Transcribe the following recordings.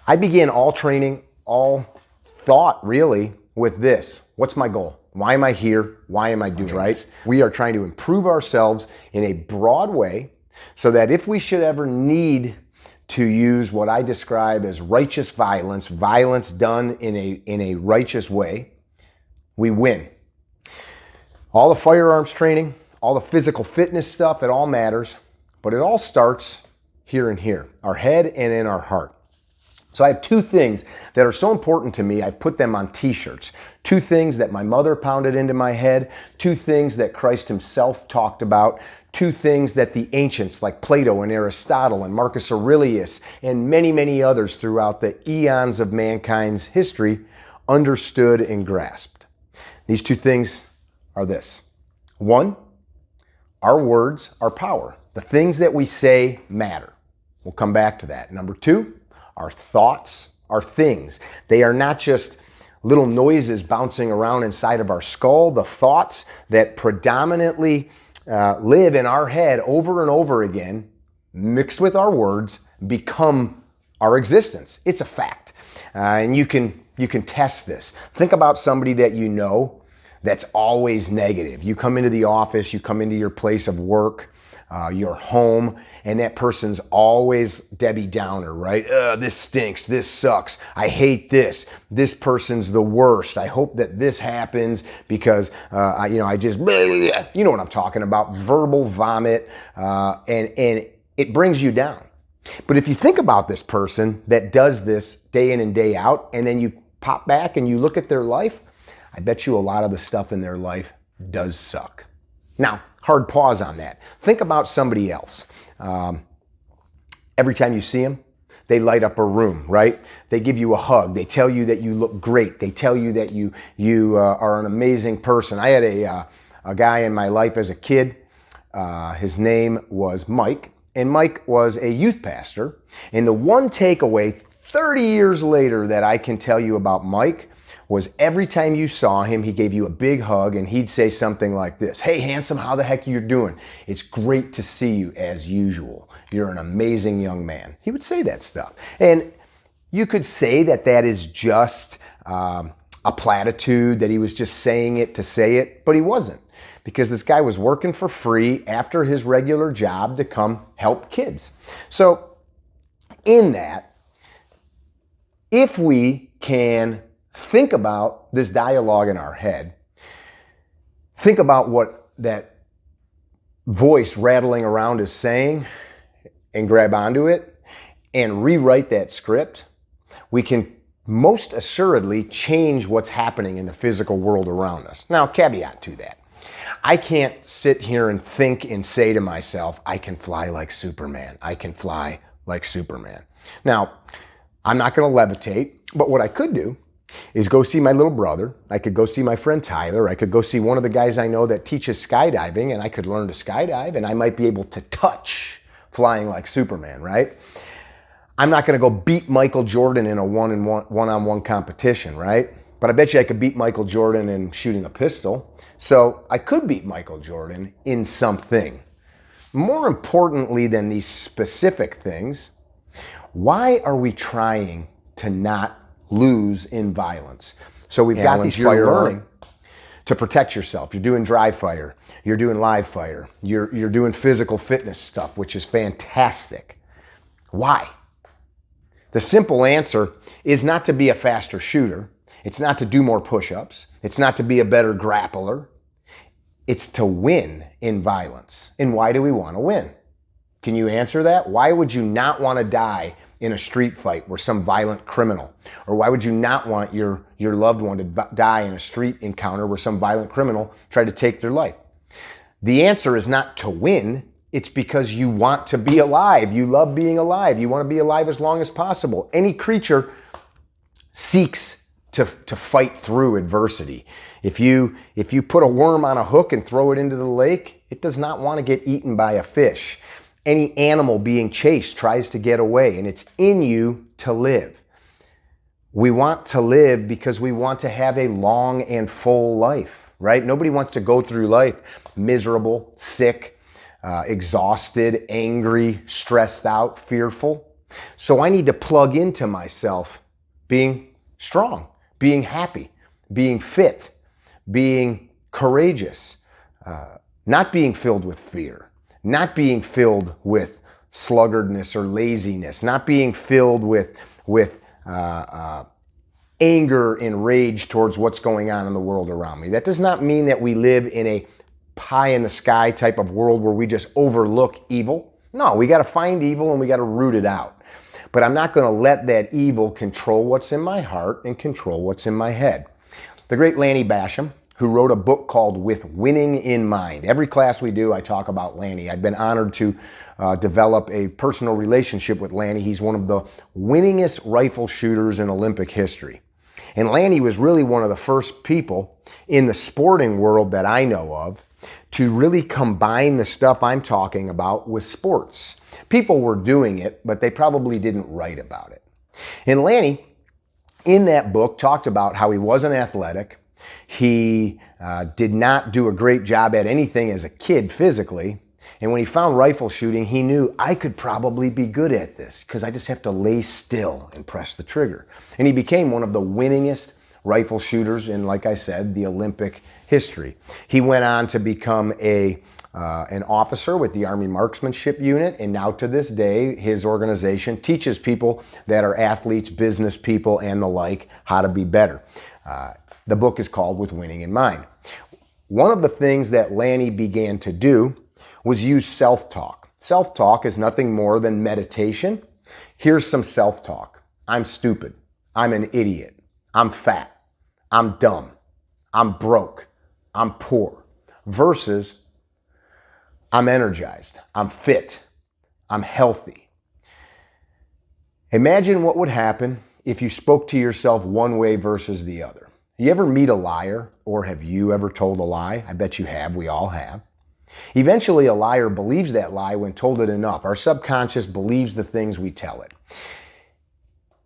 I began all training, all thought really with this. What's my goal? Why am I here? Why am I doing right? We are trying to improve ourselves in a broad way so that if we should ever need to use what I describe as righteous violence, violence done in a righteous way, we win. All the firearms training, all the physical fitness stuff, it all matters, but it all starts here and here, our head and in our heart. So I have two things that are so important to me, I've put them on t-shirts. Two things that my mother pounded into my head, two things that Christ himself talked about, two things that the ancients like Plato and Aristotle and Marcus Aurelius and many, many others throughout the eons of mankind's history understood and grasped. These two things are this. One, our words are power. The things that we say matter. We'll come back to that. Number two, our thoughts are things. They are not just little noises bouncing around inside of our skull. The thoughts that predominantly live in our head over and over again, mixed with our words, become our existence. It's a fact. And you can test this. Think about somebody that you know that's always negative. You come into the office, you come into your place of work, your home, and that person's always Debbie Downer, right? This stinks, this sucks, I hate this, this person's the worst, I hope that this happens because, I just, you know what I'm talking about, verbal vomit, and it brings you down. But if you think about this person that does this day in and day out, and then you pop back and you look at their life, I bet you a lot of the stuff in their life does suck. Now, hard pause on that. Think about somebody else. Every time you see them, they light up a room, right? They give you a hug. They tell you that you look great. They tell you that you are an amazing person. I had a guy in my life as a kid. His name was Mike, and Mike was a youth pastor. And the one takeaway 30 years later that I can tell you about Mike was every time you saw him, he gave you a big hug and he'd say something like this: "Hey, handsome, how the heck are you doing? It's great to see you as usual. You're an amazing young man." He would say that stuff. And you could say that that is just a platitude, that he was just saying it to say it, but he wasn't. Because this guy was working for free after his regular job to come help kids. So in that, if we can think about this dialogue in our head, think about what that voice rattling around is saying, and grab onto it and rewrite that script, we can most assuredly change what's happening in the physical world around us. Now, caveat to that. I can't sit here and think and say to myself, I can fly like Superman. I can fly like Superman. Now, I'm not going to levitate, but what I could do is go see my little brother. I could go see my friend Tyler. I could go see one of the guys I know that teaches skydiving, and I could learn to skydive, and I might be able to touch flying like Superman, right? I'm not going to go beat Michael Jordan in a one-on-one competition, right? But I bet you I could beat Michael Jordan in shooting a pistol. So I could beat Michael Jordan in something. More importantly than these specific things, why are we trying to not lose in violence? So we've got these firearms to protect yourself. You're doing dry fire. You're doing live fire. You're doing physical fitness stuff, which is fantastic. Why? The simple answer is not to be a faster shooter. It's not to do more push-ups. It's not to be a better grappler. It's to win in violence. And why do we want to win? Can you answer that? Why would you not want to die in a street fight where some violent criminal? Or why would you not want your loved one to die in a street encounter where some violent criminal tried to take their life? The answer is not to win. It's because you want to be alive. You love being alive. You want to be alive as long as possible. Any creature seeks to fight through adversity. If you put a worm on a hook and throw it into the lake, it does not want to get eaten by a fish. Any animal being chased tries to get away, and it's in you to live. We want to live because we want to have a long and full life, right? Nobody wants to go through life miserable, sick, exhausted, angry, stressed out, fearful. So I need to plug into myself being strong, being happy, being fit, being courageous, not being filled with fear, not being filled with sluggardness or laziness, not being filled with anger and rage towards what's going on in the world around me. That does not mean that we live in a pie in the sky type of world where we just overlook evil. No, we got to find evil and we got to root it out. But I'm not going to let that evil control what's in my heart and control what's in my head. The great Lanny Basham, who wrote a book called With Winning in Mind. Every class we do, I talk about Lanny. I've been honored to develop a personal relationship with Lanny. He's one of the winningest rifle shooters in Olympic history. And Lanny was really one of the first people in the sporting world that I know of to really combine the stuff I'm talking about with sports. People were doing it, but they probably didn't write about it. And Lanny, in that book, talked about how he wasn't athletic. He did not do a great job at anything as a kid physically. And when he found rifle shooting, he knew I could probably be good at this because I just have to lay still and press the trigger. And he became one of the winningest rifle shooters in, like I said, the Olympic history. He went on to become an officer with the Army Marksmanship Unit, and now to this day, his organization teaches people that are athletes, business people, and the like how to be better. The book is called With Winning in Mind. One of the things that Lanny began to do was use self-talk. Self-talk is nothing more than meditation. Here's some self-talk. I'm stupid. I'm an idiot. I'm fat. I'm dumb. I'm broke. I'm poor. Versus I'm energized. I'm fit. I'm healthy. Imagine what would happen if you spoke to yourself one way versus the other. You ever meet a liar, or have you ever told a lie? I bet you have. We all have. Eventually, a liar believes that lie when told it enough. Our subconscious believes the things we tell it.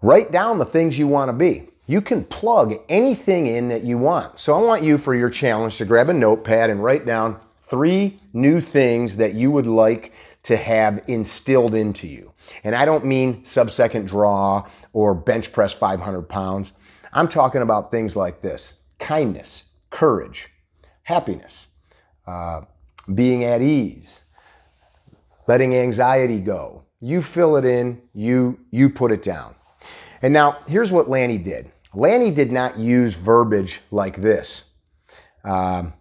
Write down the things you want to be. You can plug anything in that you want. So I want you, for your challenge, to grab a notepad and write down 3 new things that you would like to have instilled into you. And I don't mean sub-second draw or bench press 500 pounds. I'm talking about things like this: kindness, courage, happiness, being at ease, letting anxiety go. You fill it in, you put it down. And now here's what Lanny did. Lanny did not use verbiage like this. I'm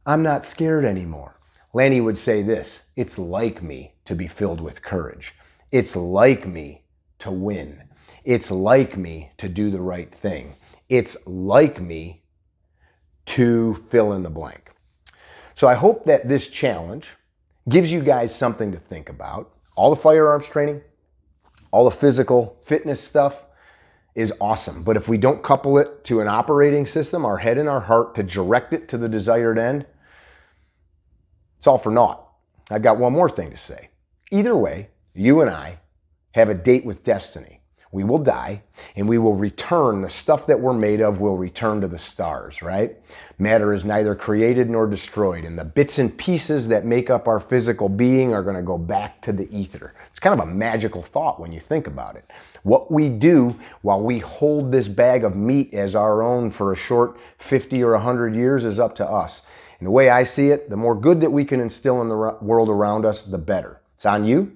not scared anymore. Lanny would say this: it's like me to be filled with courage. It's like me to win. It's like me to do the right thing. It's like me to fill in the blank. So I hope that this challenge gives you guys something to think about. All the firearms training, all the physical fitness stuff is awesome. But if we don't couple it to an operating system, our head and our heart, to direct it to the desired end, it's all for naught. I've got one more thing to say. Either way, you and I have a date with destiny. We will die, and we will return. The stuff that we're made of will return to the stars, right? Matter is neither created nor destroyed, and the bits and pieces that make up our physical being are going to go back to the ether. It's kind of a magical thought when you think about it. What we do while we hold this bag of meat as our own for a short 50 or 100 years is up to us. And the way I see it, the more good that we can instill in the world around us, the better. It's on you.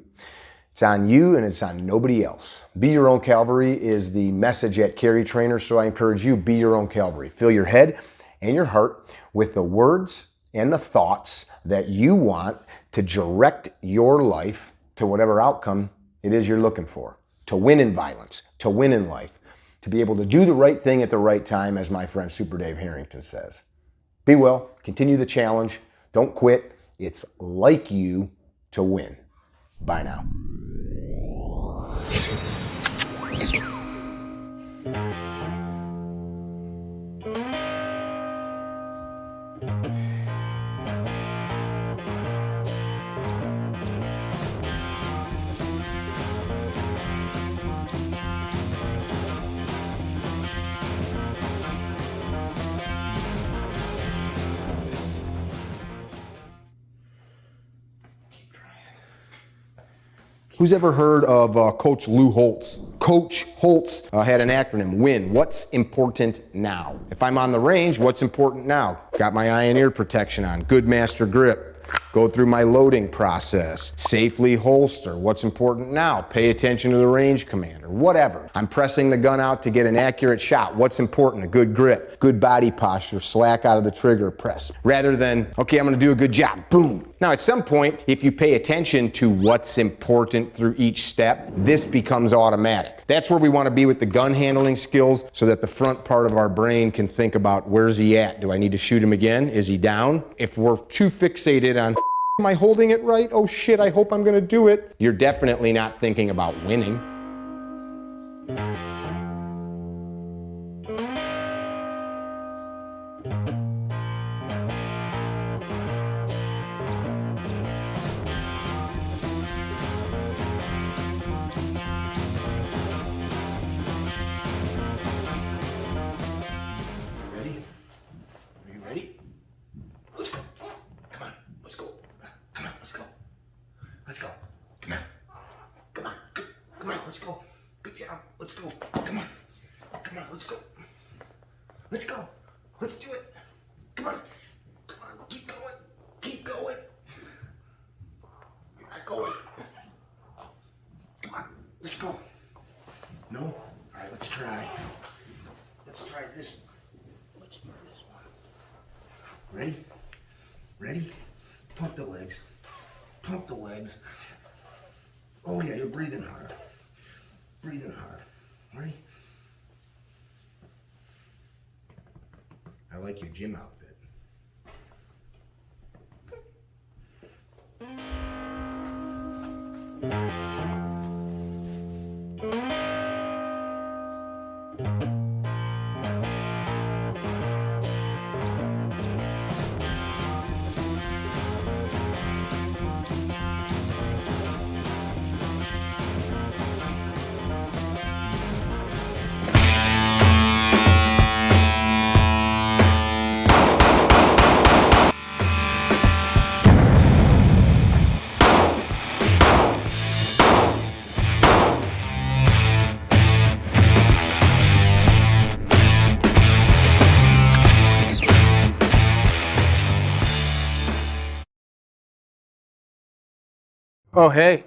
It's on you, and it's on nobody else. Be your own cavalry is the message at CarryTrainer, so I encourage you, be your own cavalry. Fill your head and your heart with the words and the thoughts that you want to direct your life to whatever outcome it is you're looking for. To win in violence, to win in life, to be able to do the right thing at the right time, as my friend Super Dave Harrington says. Be well, continue the challenge, don't quit. It's like you to win. Bye now. Who's ever heard of Coach Lou Holtz? Coach Holtz had an acronym, WIN. What's important now? If I'm on the range, what's important now? Got my eye and ear protection on, good master grip. Go through my loading process, safely holster. What's important now? Pay attention to the range commander, whatever. I'm pressing the gun out to get an accurate shot. What's important? A good grip, good body posture, slack out of the trigger press. Rather than, okay, I'm gonna do a good job, boom. Now at some point, if you pay attention to what's important through each step, this becomes automatic. That's where we wanna be with the gun handling skills so that the front part of our brain can think about where's he at? Do I need to shoot him again? Is he down? If we're too fixated on, am I holding it right? Oh shit, I hope I'm gonna do it. You're definitely not thinking about winning. Let's go. Come on. Come on. Come on. Let's go. Good job. Let's go. Come on. Come on. Let's go. Let's go. Let's do it. Come on. Come on. Keep going. Keep going. You're not going. Come on. Let's go. No? All right. Let's try. Let's try this. Let's try this one. Ready? Ready? Pump the legs. Pump the legs. Oh yeah, you're breathing hard. Breathing hard. Ready? I like your gym outfit. Oh, hey.